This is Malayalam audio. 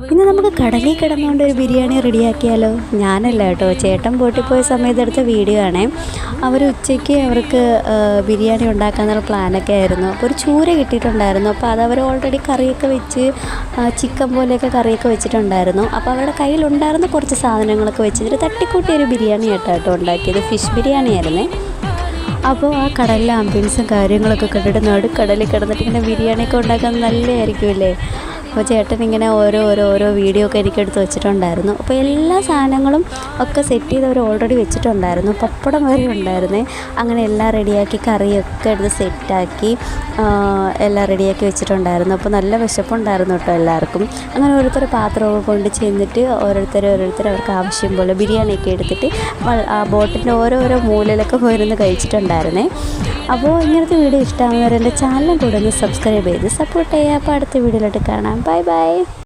ഇന്ന് നമുക്ക് കടലിൽ കിടന്നുകൊണ്ട് ഒരു ബിരിയാണി റെഡിയാക്കിയാലോ? ഞാനല്ല കേട്ടോ, ചേട്ടൻ ബോട്ടിൽ പോയ സമയത്ത് എടുത്ത വീഡിയോ ആണേ. അവർ ഉച്ചയ്ക്ക് അവർക്ക് ബിരിയാണി ഉണ്ടാക്കാനുള്ള പ്ലാനൊക്കെ ആയിരുന്നു. അപ്പോൾ ഒരു ചൂര കിട്ടിയിട്ടുണ്ടായിരുന്നു. അപ്പോൾ അതവർ ഓൾറെഡി കറിയൊക്കെ വെച്ച് ചിക്കൻ പോലെയൊക്കെ കറിയൊക്കെ വെച്ചിട്ടുണ്ടായിരുന്നു. അപ്പോൾ അവരുടെ കയ്യിലുണ്ടായിരുന്ന കുറച്ച് സാധനങ്ങളൊക്കെ വെച്ചിട്ട് തട്ടിക്കൂട്ടിയൊരു ബിരിയാണി കേട്ടോ ഉണ്ടാക്കിയത്. ഫിഷ് ബിരിയാണി ആയിരുന്നേ. അപ്പോൾ ആ കടലിലെ ആംബിയൻസും കാര്യങ്ങളൊക്കെ കണ്ടിട്ട് നടുക്കടലിൽ കിടന്നിട്ട് ഇങ്ങനെ ബിരിയാണിയൊക്കെ ഉണ്ടാക്കാൻ നല്ലതായിരിക്കുമല്ലേ. അപ്പോൾ ചേട്ടൻ ഇങ്ങനെ ഓരോ വീഡിയോ ഒക്കെ എനിക്കെടുത്ത് വെച്ചിട്ടുണ്ടായിരുന്നു. അപ്പോൾ എല്ലാ സാധനങ്ങളും ഒക്കെ സെറ്റ് ചെയ്ത് അവർ ഓൾറെഡി വെച്ചിട്ടുണ്ടായിരുന്നു. പപ്പടം വരെ ഉണ്ടായിരുന്നേ. അങ്ങനെ എല്ലാം റെഡിയാക്കി കറിയൊക്കെ എടുത്ത് സെറ്റാക്കി എല്ലാം റെഡിയാക്കി വെച്ചിട്ടുണ്ടായിരുന്നു. അപ്പോൾ നല്ല വിശപ്പുണ്ടായിരുന്നു കേട്ടോ എല്ലാവർക്കും. അങ്ങനെ ഓരോരുത്തർ പാത്രമൊക്കെ കൊണ്ട് ചെന്നിട്ട് ഓരോരുത്തർ അവർക്ക് ആവശ്യം പോലെ ബിരിയാണിയൊക്കെ എടുത്തിട്ട് ആ ബോട്ടിൻ്റെ ഓരോരോ മൂലയിലൊക്കെ പോയിരുന്ന് കഴിച്ചിട്ടുണ്ടായിരുന്നേ. അപ്പോൾ ഇങ്ങനത്തെ വീഡിയോ ഇഷ്ടമാകുന്നവർ എൻ്റെ ചാനലും കൂടെ ഒന്ന് സബ്സ്ക്രൈബ് ചെയ്ത് സപ്പോർട്ട് ചെയ്യുക. അപ്പോൾ അടുത്ത വീഡിയോയിലോട്ട് കാണാം. Bye bye.